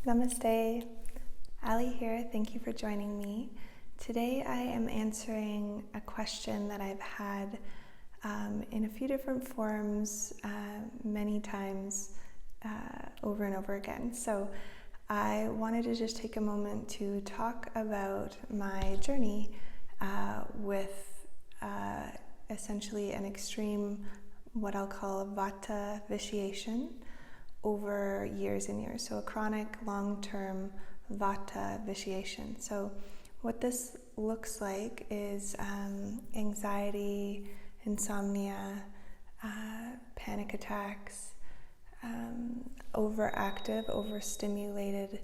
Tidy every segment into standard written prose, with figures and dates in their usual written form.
Namaste, Ali here. Thank you for joining me. Today I am answering a question that I've had in a few different forms many times over and over again. So I wanted to just take a moment to talk about my journey with essentially an extreme, what I'll call Vata vitiation over years and years. So a chronic, long-term Vata vitiation. So what this looks like is anxiety, insomnia, panic attacks, overactive, overstimulated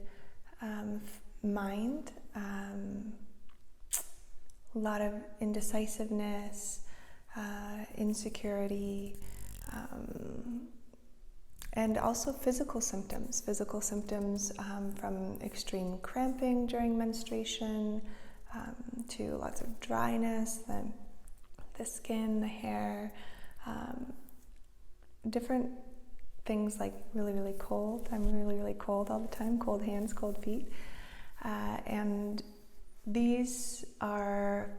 mind, a lot of indecisiveness, insecurity, and also physical symptoms from extreme cramping during menstruation to lots of dryness, the skin, the hair, different things like really, really cold. I'm really, really cold all the time, cold hands, cold feet. And these are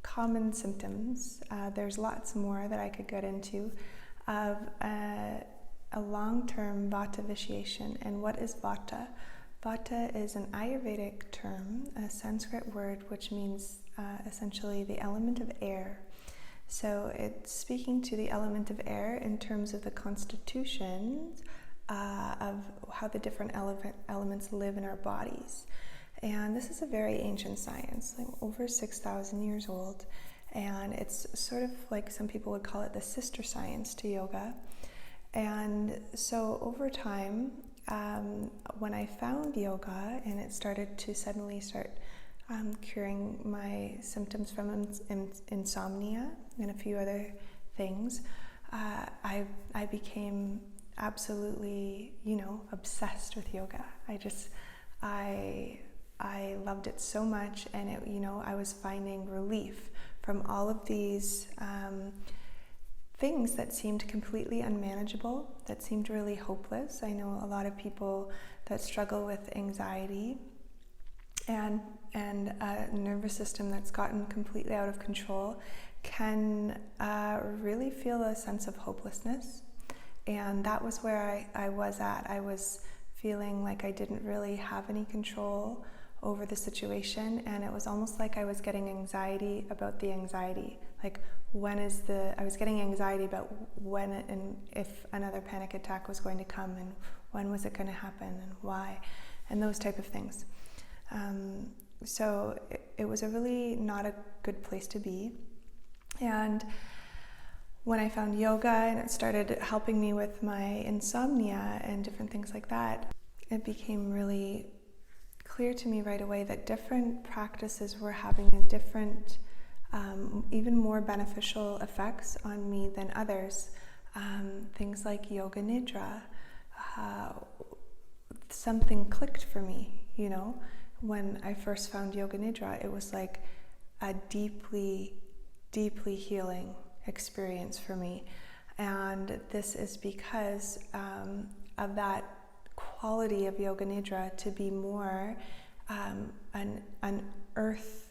common symptoms. There's lots more that I could get into of a long-term Vata vitiation. And what is Vata? Vata is an Ayurvedic term, a Sanskrit word which means essentially the element of air. So it's speaking to the element of air in terms of the constitution of how the different elements live in our bodies. And this is a very ancient science, like over 6,000 years old. And it's sort of like some people would call it the sister science to yoga. And so over time, when I found yoga and it started to suddenly start curing my symptoms from insomnia and a few other things, I became absolutely, obsessed with yoga. I loved it so much, and I was finding relief from all of these things that seemed completely unmanageable, that seemed really hopeless. I know a lot of people that struggle with anxiety and a nervous system that's gotten completely out of control can really feel a sense of hopelessness. And that was where I was at. I was feeling like I didn't really have any control over the situation, and it was almost like I was getting anxiety about the anxiety. Like, I was getting anxiety about when and if another panic attack was going to come, and when was it going to happen, and why, and those type of things. So it was a really not a good place to be. And when I found yoga and it started helping me with my insomnia and different things like that, it became really clear to me right away that different practices were having a different, even more beneficial effects on me than others. Things like yoga nidra, something clicked for me, When I first found yoga nidra, it was like a deeply, deeply healing experience for me. And this is because of that quality of yoga nidra to be more an earth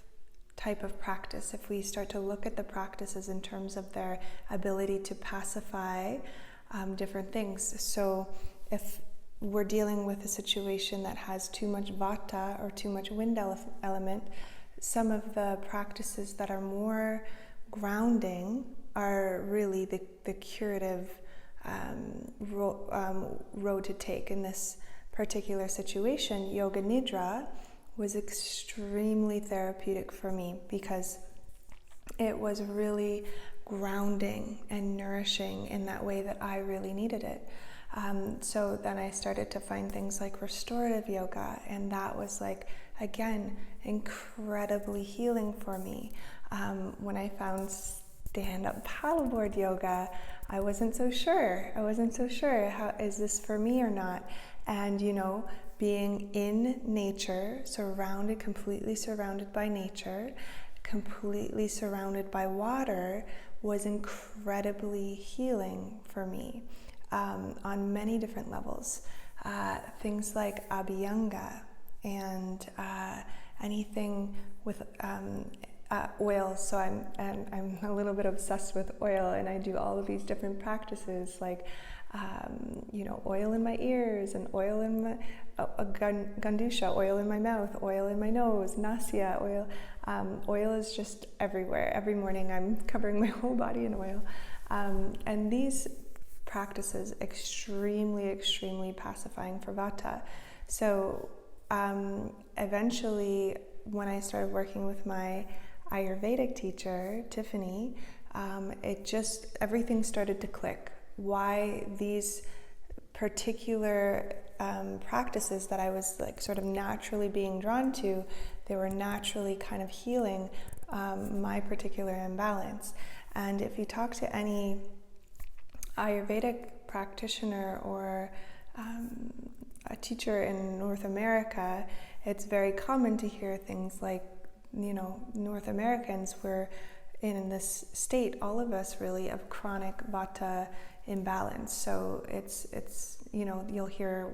type of practice. If we start to look at the practices in terms of their ability to pacify different things. So if we're dealing with a situation that has too much vata or too much wind element, some of the practices that are more grounding are really the curative road to take. In this particular situation, yoga nidra was extremely therapeutic for me because it was really grounding and nourishing in that way that I really needed it. So then I started to find things like restorative yoga, and that was like, again, incredibly healing for me. When I found stand-up paddleboard yoga, I wasn't so sure. How is this for me or not? And being in nature, completely surrounded by nature, completely surrounded by water, was incredibly healing for me on many different levels. things like abhyanga and anything with oil. So I'm a little bit obsessed with oil, and I do all of these different practices like oil in my ears and oil in my gandusha, oil in my mouth, oil in my nose, nasya oil. Oil is just everywhere. Every morning I'm covering my whole body in oil. And these practices extremely pacifying for Vata. So eventually, when I started working with my Ayurvedic teacher, Tiffany, everything started to click. Why these particular practices that I was like sort of naturally being drawn to, they were naturally kind of healing my particular imbalance. And if you talk to any Ayurvedic practitioner or a teacher in North America, it's very common to hear things like, North Americans, we're in this state, all of us really, of chronic Vata imbalance. So it's you'll hear,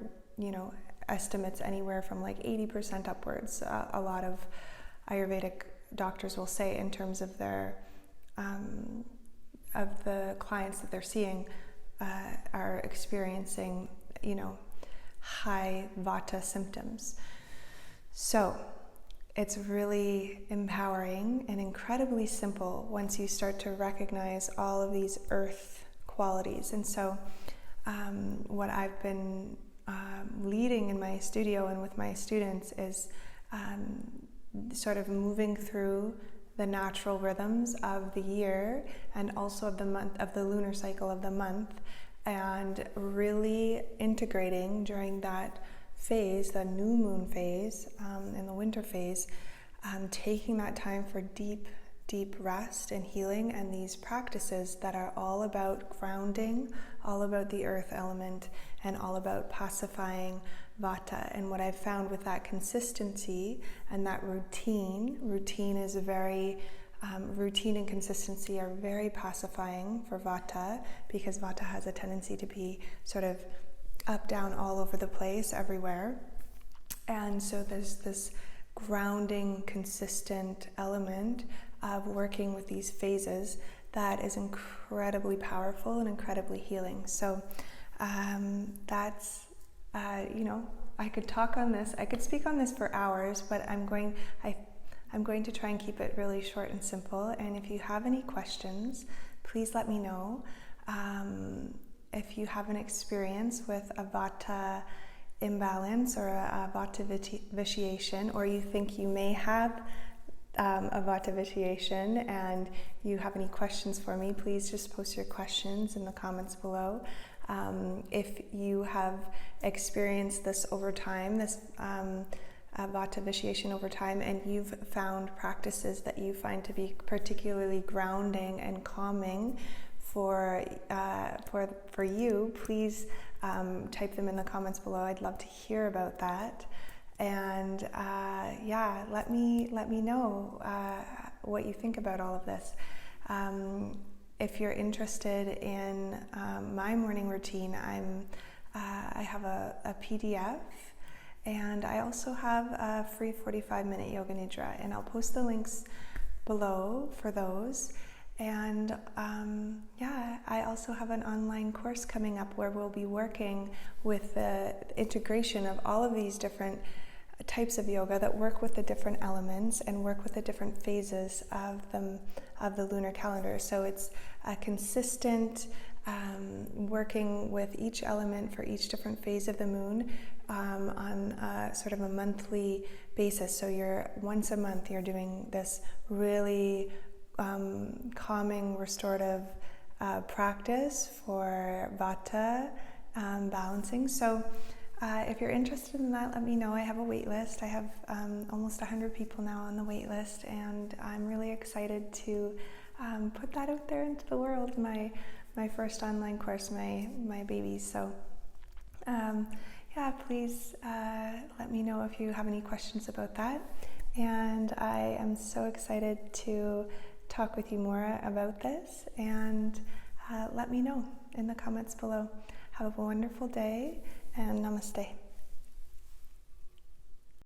estimates anywhere from like 80% upwards. A lot of Ayurvedic doctors will say in terms of their of the clients that they're seeing are experiencing, high Vata symptoms. So it's really empowering and incredibly simple once you start to recognize all of these earth qualities. And so what I've been leading in my studio and with my students is sort of moving through the natural rhythms of the year and also of the month, of the lunar cycle of the month, and really integrating during that phase, the new moon phase, in the winter phase, taking that time for deep rest and healing, and these practices that are all about grounding, all about the earth element, and all about pacifying Vata. And what I've found with that consistency and that routine is very routine and consistency are very pacifying for Vata, because Vata has a tendency to be sort of up, down, all over the place, everywhere. And so there's this grounding, consistent element of working with these phases that is incredibly powerful and incredibly healing. So that's, I could talk on this, I could speak on this for hours, but I'm going to try and keep it really short and simple. And if you have any questions, please let me know. If you have an experience with a Vata imbalance or a Vata vitiation, or you think you may have a Vata vitiation and you have any questions for me, please just post your questions in the comments below. If you have experienced this over time, this Vata vitiation over time, and you've found practices that you find to be particularly grounding and calming for you, please type them in the comments below. I'd love to hear about that. And let me know what you think about all of this. If you're interested in my morning routine, I have a PDF, and I also have a free 45-minute yoga nidra, and I'll post the links below for those. And I also have an online course coming up where we'll be working with the integration of all of these different types of yoga that work with the different elements and work with the different phases of the lunar calendar. So it's a consistent working with each element for each different phase of the moon on sort of a monthly basis. So once a month you're doing this really calming, restorative practice for Vata balancing. So if you're interested in that, let me know. I have a wait list. I have almost 100 people now on the wait list, and I'm really excited to put that out there into the world, my first online course, my baby. So please let me know if you have any questions about that. And I am so excited to talk with you more about this, and let me know in the comments below. Have a wonderful day, and namaste.